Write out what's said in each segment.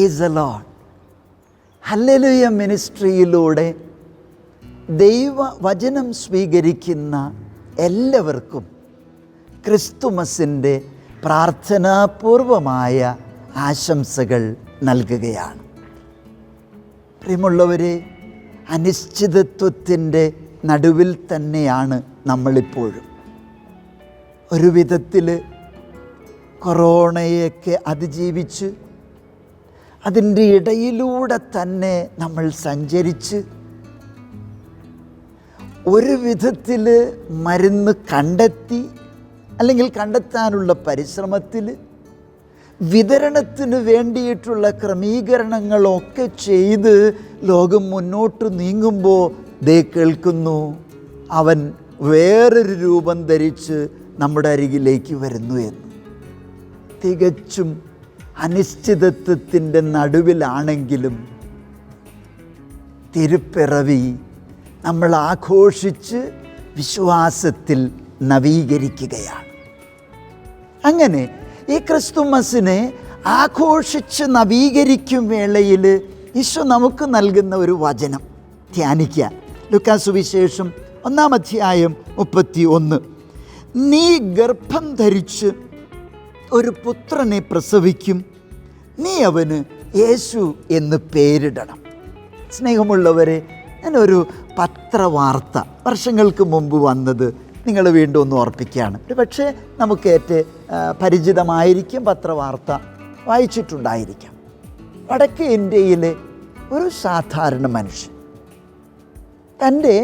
Price the lord. Hallelujah മിനിസ്ട്രിയിലൂടെ ദൈവവചനം സ്വീകരിക്കുന്ന എല്ലാവർക്കും ക്രിസ്തുമസിൻ്റെ പ്രാർത്ഥനാപൂർവമായ ആശംസകൾ നൽകുകയാണ്. പ്രിയമുള്ളവരെ, അനിശ്ചിതത്വത്തിൻ്റെ നടുവിൽ തന്നെയാണ് നമ്മളിപ്പോഴും. ഒരു വിധത്തിൽ കൊറോണയൊക്കെ അതിജീവിച്ച് അതിൻ്റെ ഇടയിലൂടെ തന്നെ നമ്മൾ സഞ്ചരിച്ച് ഒരു വിധത്തിൽ മരുന്ന് കണ്ടെത്തി അല്ലെങ്കിൽ കണ്ടെത്താനുള്ള പരിശ്രമത്തിൽ വിതരണത്തിന് വേണ്ടിയിട്ടുള്ള ക്രമീകരണങ്ങളൊക്കെ ചെയ്ത് ലോകം മുന്നോട്ട് നീങ്ങുമ്പോൾ ദേ കേൾക്കുന്നു, അവൻ വേറൊരു രൂപം ധരിച്ച് നമ്മുടെ അരികിലേക്ക് വരുന്നു എന്ന്. തികച്ചും അനിശ്ചിതത്വത്തിൻ്റെ നടുവിലാണെങ്കിലും തിരുപ്പിറവി നമ്മൾ ആഘോഷിച്ച് വിശ്വാസത്തിൽ നവീകരിക്കുകയാണ്. അങ്ങനെ ഈ ക്രിസ്തുമസിനെ ആഘോഷിച്ച് നവീകരിക്കും വേളയിൽ ഈശോ നമുക്ക് നൽകുന്ന ഒരു വചനം ധ്യാനിക്കുക. ലൂക്കാ സുവിശേഷം 1-ാം അധ്യായം 31. നീ ഗർഭം ധരിച്ച് ഒരു പുത്രനെ പ്രസവിക്കും, നീ അവന് യേശു എന്ന് പേരിടണം. സ്നേഹമുള്ളവരെ, ഞാനൊരു പത്രവാർത്ത വർഷങ്ങൾക്ക് മുമ്പ് വന്നത് നിങ്ങൾ വീണ്ടും ഒന്ന് ഓർപ്പിക്കുകയാണ്. പക്ഷേ നമുക്ക് പരിചിതമായിരിക്കും, പത്രവാർത്ത വായിച്ചിട്ടുണ്ടായിരിക്കാം. വടക്കേ ഇന്ത്യയിലെ ഒരു സാധാരണ മനുഷ്യൻ തൻ്റെ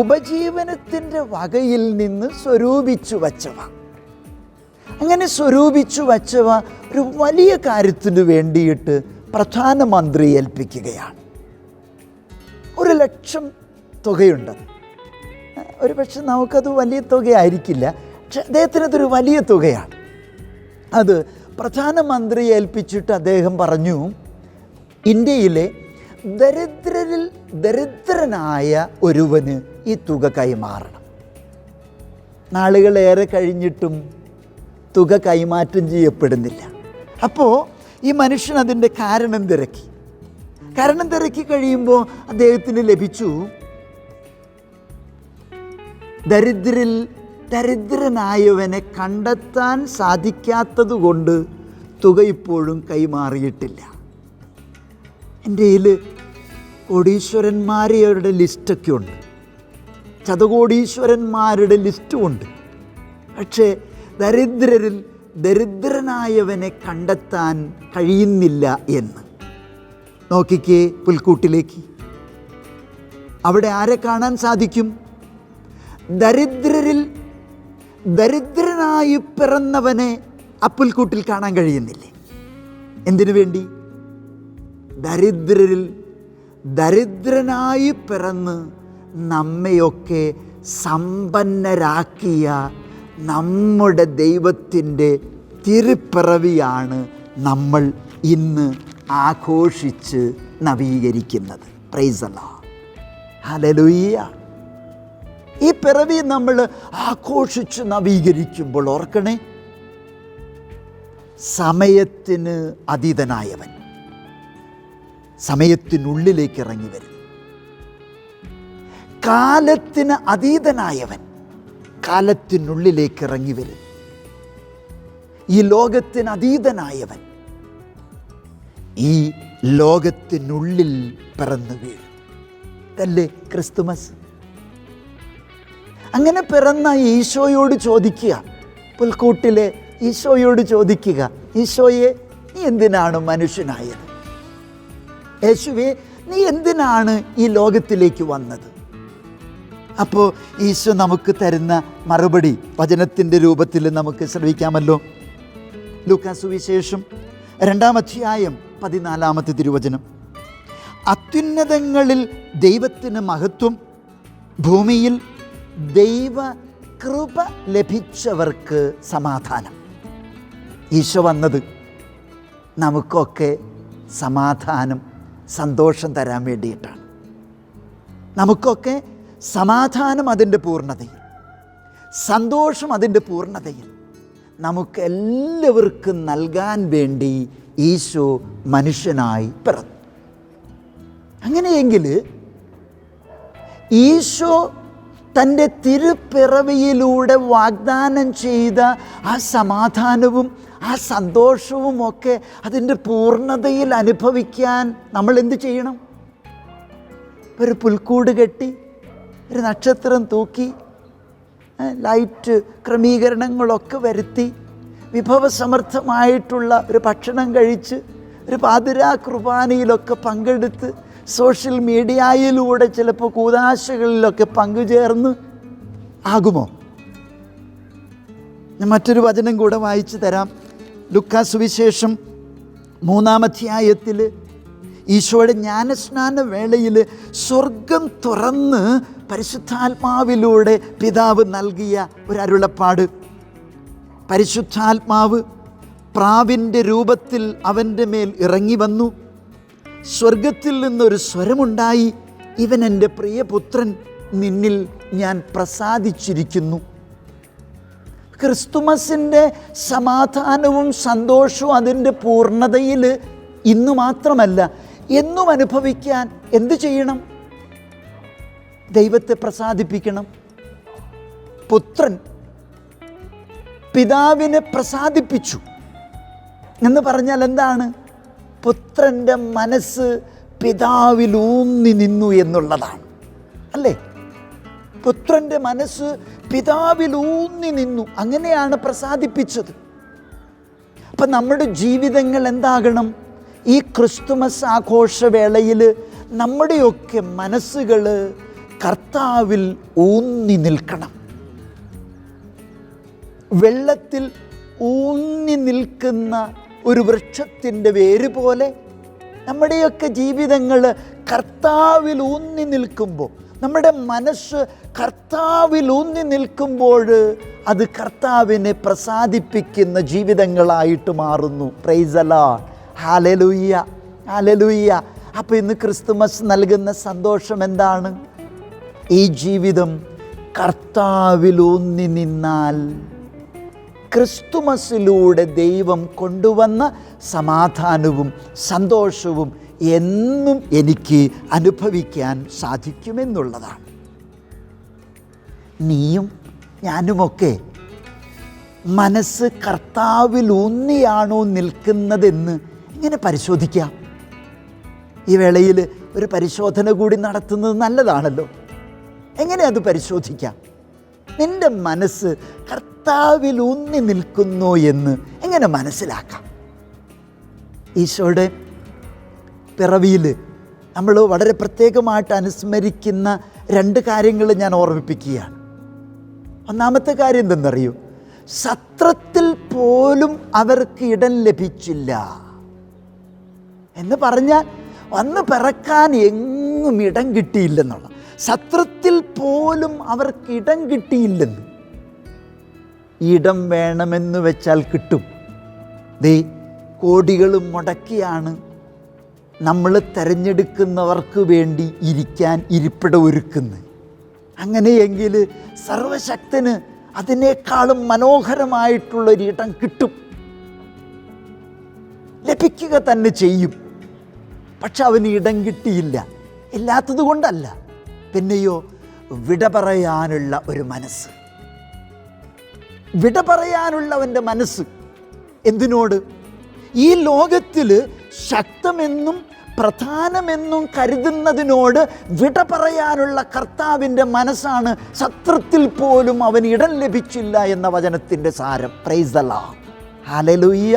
ഉപജീവനത്തിൻ്റെ വകയിൽ നിന്ന് സ്വരൂപിച്ചു വച്ചവ, അങ്ങനെ സ്വരൂപിച്ചു വച്ചവ ഒരു വലിയ കാര്യത്തിന് വേണ്ടിയിട്ട് പ്രധാനമന്ത്രി ഏൽപ്പിക്കുകയാണ്. 1,00,000 തുകയുണ്ട്. ഒരു പക്ഷെ നമുക്കത് വലിയ തുകയായിരിക്കില്ല, പക്ഷെ അദ്ദേഹത്തിനതൊരു വലിയ തുകയാണ്. അത് പ്രധാനമന്ത്രി ഏൽപ്പിച്ചിട്ട് അദ്ദേഹം പറഞ്ഞു, ഇന്ത്യയിലെ ദരിദ്രരിൽ ദരിദ്രനായ ഒരുവന് ഈ തുക കൈമാറണം. നാളുകളേറെ കഴിഞ്ഞിട്ടും തുക കൈമാറ്റം ചെയ്യപ്പെടുന്നില്ല. അപ്പോൾ ഈ മനുഷ്യൻ അതിൻ്റെ കാരണം തിരക്കി കഴിയുമ്പോൾ അദ്ദേഹത്തിന് ലഭിച്ചു, ദരിദ്രരിൽ ദരിദ്രനായവനെ കണ്ടെത്താൻ സാധിക്കാത്തത് കൊണ്ട് തുക ഇപ്പോഴും കൈമാറിയിട്ടില്ല. എൻ്റെ കയ്യിൽ കോടീശ്വരന്മാരുടെ ലിസ്റ്റൊക്കെ ഉണ്ട്, ശതകോടീശ്വരന്മാരുടെ ലിസ്റ്റുമുണ്ട്. പക്ഷേ ദരിദ്രരിൽ ദരിദ്രനായവനെ കണ്ടെത്താൻ കഴിയുന്നില്ല എന്ന്. നോക്കിക്കേ പുൽക്കൂട്ടിലേക്ക്, അവിടെ ആരെ കാണാൻ സാധിക്കും? ദരിദ്രരിൽ ദരിദ്രനായി പിറന്നവനെ ആ പുൽക്കൂട്ടിൽ കാണാൻ കഴിയുന്നില്ലേ? എന്തിനു വേണ്ടി? ദരിദ്രരിൽ ദരിദ്രനായി പിറന്ന് നമ്മയൊക്കെ സമ്പന്നരാക്കിയ നമ്മുടെ ദൈവത്തിൻ്റെ തിരുപ്പിറവിയാണ് നമ്മൾ ഇന്ന് ആഘോഷിച്ച് നവീകരിക്കുന്നത്. Praise the lord. ഹല്ലേലൂയ. ഈ പിറവി നമ്മൾ ആഘോഷിച്ച് നവീകരിക്കുമ്പോൾ ഓർക്കണേ, സമയത്തിന് അതീതനായവൻ സമയത്തിനുള്ളിലേക്ക് ഇറങ്ങി വരും. കാലത്തിന് അതീതനായവൻ കാലത്തിനുള്ളിലേക്ക് ഇറങ്ങി വരും. ഈ ലോകത്തിന് അതീതനായവൻ ഈ ലോകത്തിനുള്ളിൽ പിറന്നു വീഴും. ഇതല്ലേ ക്രിസ്തുമസ്? അങ്ങനെ പിറന്ന ഈശോയോട് ചോദിക്കുക, പുൽക്കൂട്ടിലെ ഈശോയോട് ചോദിക്കുക, ഈശോയെ, നീ എന്തിനാണ് മനുഷ്യനായത്? യേശുവേ, നീ എന്തിനാണ് ഈ ലോകത്തിലേക്ക് വന്നത്? അപ്പോൾ ഈശോ നമുക്ക് തരുന്ന മറുപടി വചനത്തിൻ്റെ രൂപത്തിൽ നമുക്ക് ശ്രവിക്കാമല്ലോ. ലൂക്കാ സുവിശേഷം 2-ാം അധ്യായം 14-ാമത്തെ തിരുവചനം. അത്യുന്നതങ്ങളിൽ ദൈവത്തിന് മഹത്വം, ഭൂമിയിൽ ദൈവ കൃപ ലഭിച്ചവർക്ക് സമാധാനം. ഈശോ വന്നത് നമുക്കൊക്കെ സമാധാനം, സന്തോഷം തരാൻ വേണ്ടിയിട്ടാണ്. നമുക്കൊക്കെ സമാധാനം അതിൻ്റെ പൂർണ്ണതയിൽ, സന്തോഷം അതിൻ്റെ പൂർണ്ണതയിൽ നമുക്കെല്ലാവർക്കും നൽകാൻ വേണ്ടി ഈശോ മനുഷ്യനായി പിറന്നു. അങ്ങനെയെങ്കിൽ ഈശോ തൻ്റെ തിരുപ്പിറവിയിലൂടെ വാഗ്ദാനം ചെയ്ത ആ സമാധാനവും ആ സന്തോഷവുമൊക്കെ അതിൻ്റെ പൂർണ്ണതയിൽ അനുഭവിക്കാൻ നമ്മൾ എന്ത് ചെയ്യണം? ഒരു പുൽക്കൂട് കെട്ടി, ഒരു നക്ഷത്രം തൂക്കി, ലൈറ്റ് ക്രമീകരണങ്ങളൊക്കെ വരുത്തി, വിഭവസമർത്ഥമായിട്ടുള്ള ഒരു ഭക്ഷണം കഴിച്ച്, ഒരു പാതിരാ കുർബാനയിലൊക്കെ പങ്കെടുത്ത്, സോഷ്യൽ മീഡിയയിലൂടെ ചിലപ്പോൾ കൂദാശകളിലൊക്കെ പങ്കുചേർന്ന് ആകുമോ? ഞാൻ മറ്റൊരു വചനം കൂടെ വായിച്ചു തരാം. ലൂക്കാ സുവിശേഷം 3-ാം അധ്യായത്തിൽ ഈശോയുടെ ജ്ഞാനസ്നാന വേളയിൽ സ്വർഗം തുറന്ന് പരിശുദ്ധാത്മാവിലൂടെ പിതാവ് നൽകിയ ഒരു അരുളപ്പാട്. പരിശുദ്ധാത്മാവ് പ്രാവിൻ്റെ രൂപത്തിൽ അവൻ്റെ മേൽ ഇറങ്ങി വന്നു. സ്വർഗത്തിൽ നിന്നൊരു സ്വരമുണ്ടായി, ഇവൻ എൻ്റെ പ്രിയപുത്രൻ, നിന്നിൽ ഞാൻ പ്രസാദിച്ചിരിക്കുന്നു. ക്രിസ്തുമസിൻ്റെ സമാധാനവും സന്തോഷവും അതിൻ്റെ പൂർണ്ണതയിൽ ഇന്ന് മാത്രമല്ല എന്നും അനുഭവിക്കാൻ എന്തു ചെയ്യണം? ദൈവത്തെ പ്രസാദിപ്പിക്കണം. പുത്രൻ പിതാവിനെ പ്രസാദിപ്പിച്ചു എന്ന് പറഞ്ഞാൽ എന്താണ്? പുത്രൻ്റെ മനസ്സ് പിതാവിലൂന്നി നിന്നു എന്നുള്ളതാണ്, അല്ലേ? പുത്രൻ്റെ മനസ്സ് പിതാവിലൂന്നി നിന്നു, അങ്ങനെയാണ് പ്രസാദിപ്പിച്ചത്. അപ്പം നമ്മുടെ ജീവിതങ്ങൾ എന്താകണം? ഈ ക്രിസ്തുമസ് ആഘോഷവേളയിൽ നമ്മുടെയൊക്കെ മനസ്സുകൾ കർത്താവിൽ ഊന്നി നിൽക്കണം. വെള്ളത്തിൽ ഊന്നി നിൽക്കുന്ന ഒരു വൃക്ഷത്തിൻ്റെ വേര് പോലെ നമ്മുടെയൊക്കെ ജീവിതങ്ങൾ കർത്താവിൽ ഊന്നി നിൽക്കുമ്പോൾ, നമ്മുടെ മനസ്സ് കർത്താവിൽ ഊന്നി നിൽക്കുമ്പോൾ അത് കർത്താവിനെ പ്രസാദിപ്പിക്കുന്ന ജീവിതങ്ങളായിട്ട് മാറുന്നു. Price the lord. Hallelujah, hallelujah. അപ്പോൾ ഇന്ന് ക്രിസ്തുമസ് നൽകുന്ന സന്തോഷം എന്താണ്? ഈ ജീവിതം കർത്താവിലൂന്നി നിന്നാൽ ക്രിസ്തുമസിലൂടെ ദൈവം കൊണ്ടുവന്ന സമാധാനവും സന്തോഷവും എന്നും എനിക്ക് അനുഭവിക്കാൻ സാധിക്കുമെന്നുള്ളതാണ്. നീയും ഞാനുമൊക്കെ മനസ്സ് കർത്താവിലൂന്നിയാണോ നിൽക്കുന്നതെന്ന് ഇങ്ങനെ പരിശോധിക്കാം. ഈ വേളയിൽ ഒരു പരിശോധന കൂടി നടത്തുന്നത് നല്ലതാണല്ലോ. എങ്ങനെ അത് പരിശോധിക്കാം? നിൻ്റെ മനസ്സ് കർത്താവിലൂന്നി നിൽക്കുന്നു എന്ന് എങ്ങനെ മനസ്സിലാക്കാം? ഈശോയുടെ പിറവിയിൽ നമ്മൾ വളരെ പ്രത്യേകമായിട്ട് അനുസ്മരിക്കുന്ന 2 കാര്യങ്ങൾ ഞാൻ ഓർമ്മിപ്പിക്കുകയാണ്. ഒന്നാമത്തെ കാര്യം എന്തെന്നറിയൂ? സത്രത്തിൽ പോലും അവർക്ക് ഇടം ലഭിച്ചില്ല എന്ന് പറഞ്ഞാൽ വന്ന് പിറക്കാൻ എങ്ങും ഇടം കിട്ടിയില്ലെന്നുള്ള. സത്രത്തിൽ പോലും അവർക്ക് ഇടം കിട്ടിയില്ലെന്ന്. ഇടം വേണമെന്ന് വെച്ചാൽ കിട്ടും. ദേ, കോടികൾ മുടക്കിയാണ് നമ്മൾ തിരഞ്ഞെടുക്കുന്നവർക്ക് വേണ്ടി ഇരിക്കാൻ ഇരിപ്പിടം ഒരുക്കുന്നത്. അങ്ങനെയെങ്കിൽ സർവശക്തന് അതിനേക്കാളും മനോഹരമായിട്ടുള്ളൊരിടം കിട്ടും, ലഭിക്കുക തന്നെ ചെയ്യും. പക്ഷെ അവന് ഇടം കിട്ടിയില്ല. ഇല്ലാത്തത് കൊണ്ടല്ല, പിന്നെയോ വിട പറയാനുള്ള ഒരു മനസ്സ്. വിട പറയാനുള്ളവൻ്റെ മനസ്സ് എന്തിനോട്? ഈ ലോകത്തിൽ ശക്തമെന്നും പ്രധാനമെന്നും കരുതുന്നതിനോട് വിട പറയാനുള്ള കർത്താവിൻ്റെ മനസ്സാണ്. സത്രത്തിൽ പോലും അവന് ഇടം ലഭിച്ചില്ല എന്ന വചനത്തിൻ്റെ സാരം. Price the lord. ഹല്ലേലൂയ.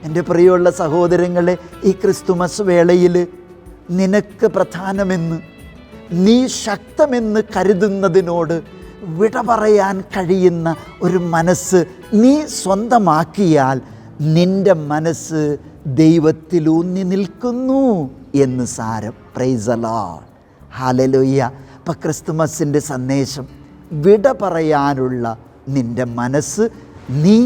എൻ്റെ പ്രിയമുള്ള സഹോദരങ്ങളെ, ഈ ക്രിസ്തുമസ് വേളയിൽ നിനക്ക് പ്രധാനമെന്ന്, നീ ശക്തമെന്ന് കരുതുന്നതിനോട് വിട പറയാൻ കഴിയുന്ന ഒരു മനസ്സ് നീ സ്വന്തമാക്കിയാൽ നിൻ്റെ മനസ്സ് ദൈവത്തിലൂന്നി നിൽക്കുന്നു എന്ന് സാരം. Price the lord. ഹല്ലേലൂയ. അപ്പം ക്രിസ്തുമസിൻ്റെ സന്ദേശം, വിട പറയാനുള്ള നിൻ്റെ മനസ്സ് നീ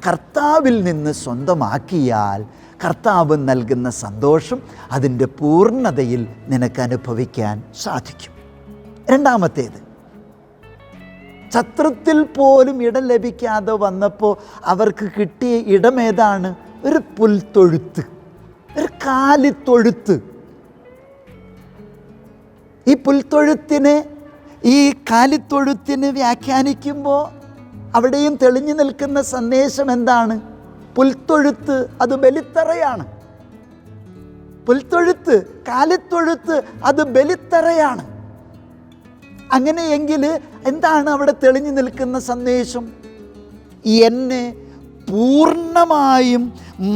കർത്താവിൽ നിന്ന് സ്വന്തമാക്കിയാൽ കർത്താവ് നൽകുന്ന സന്തോഷം അതിൻ്റെ പൂർണ്ണതയിൽ നിനക്ക് അനുഭവിക്കാൻ സാധിക്കും. രണ്ടാമത്തേത്, സത്രത്തിൽ പോലും ഇടം ലഭിക്കാതെ വന്നപ്പോൾ അവർക്ക് കിട്ടിയ ഇടം ഏതാണ്? ഒരു പുൽത്തൊഴുത്ത്. ഒരു കാലിത്തൊഴുത്ത്. ഈ പുൽത്തൊഴുത്തിനെ, ഈ കാലിത്തൊഴുത്തിന് വ്യാഖ്യാനിക്കുമ്പോൾ അവിടെയും തെളിഞ്ഞു നിൽക്കുന്ന സന്ദേശം എന്താണ്? പുൽത്തൊഴുത്ത് അത് ബലിത്തറയാണ്. പുൽത്തൊഴുത്ത്, കാലിത്തൊഴുത്ത് അത് ബലിത്തറയാണ്. അങ്ങനെയെങ്കിൽ എന്താണ് അവിടെ തെളിഞ്ഞു നിൽക്കുന്ന സന്ദേശം? എന്നെ പൂർണ്ണമായും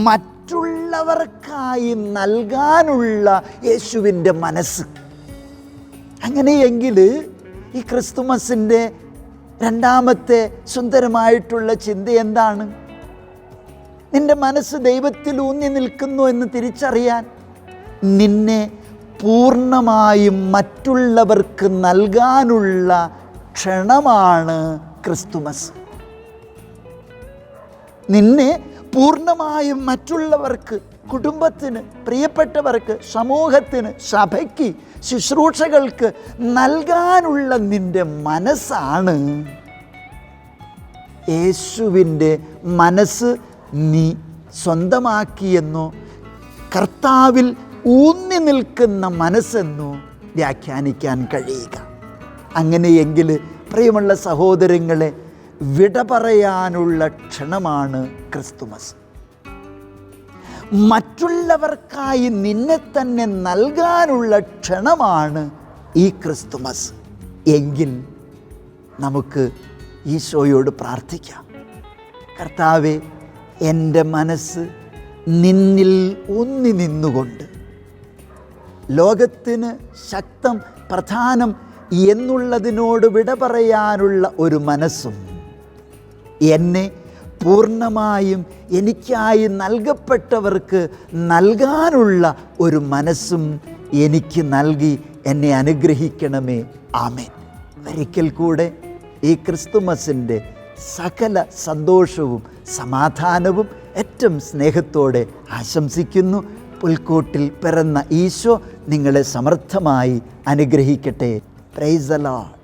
മറ്റുള്ളവർക്കായി നൽകാനുള്ള യേശുവിൻ്റെ മനസ്സ്. അങ്ങനെയെങ്കിൽ ഈ ക്രിസ്തുമസിൻ്റെ രണ്ടാമത്തെ സുന്ദരമായിട്ടുള്ള ചിന്ത എന്താണ്? നിൻ്റെ മനസ്സ് ദൈവത്തിൽ ഊന്നി നിൽക്കുന്നു എന്ന് തിരിച്ചറിയാൻ നിന്നെ പൂർണ്ണമായും മറ്റുള്ളവർക്ക് നൽകാനുള്ള ക്ഷണമാണ് ക്രിസ്തുമസ്. നിന്നെ പൂർണ്ണമായും മറ്റുള്ളവർക്ക്, കുടുംബത്തിന്, പ്രിയപ്പെട്ടവർക്ക്, സമൂഹത്തിന്, സഭയ്ക്ക്, ശുശ്രൂഷകൾക്ക് നൽകാനുള്ള നിൻ്റെ മനസ്സാണ് യേശുവിൻ്റെ മനസ്സ് നീ സ്വന്തമാക്കിയെന്നോ കർത്താവിൽ ഊന്നി നിൽക്കുന്ന മനസ്സെന്നോ വ്യാഖ്യാനിക്കാൻ കഴിയുക. അങ്ങനെയെങ്കിൽ പ്രിയമുള്ള സഹോദരങ്ങളെ, വിട പറയാനുള്ള ക്ഷണമാണ് ക്രിസ്തുമസ്. മറ്റുള്ളവർക്കായി നിന്നെ തന്നെ നൽകാനുള്ള ക്ഷണമാണ് ഈ ക്രിസ്തുമസ്. എങ്കിൽ നമുക്ക് ഈശോയോട് പ്രാർത്ഥിക്കാം. കർത്താവേ, എൻ്റെ മനസ്സ് നിന്നിൽ ഊന്നി നിന്നുകൊണ്ട് ലോകത്തിന് ശക്തം, പ്രധാനം എന്നുള്ളതിനോട് വിട പറയാനുള്ള ഒരു മനസ്സും, എന്നെ പൂർണ്ണമായും എനിക്കായി നൽകപ്പെട്ടവർക്ക് നൽകാനുള്ള ഒരു മനസ്സും എനിക്ക് നൽകി എന്നെ അനുഗ്രഹിക്കണമേ. ആമേൻ. ഒരിക്കൽ കൂടെ ഈ ക്രിസ്തുമസിൻ്റെ സകല സന്തോഷവും സമാധാനവും ഏറ്റവും സ്നേഹത്തോടെ ആശംസിക്കുന്നു. പുൽക്കൂട്ടിൽ പിറന്ന ഈശോ നിങ്ങളെ സമർത്ഥമായി അനുഗ്രഹിക്കട്ടെ. Price the Lord.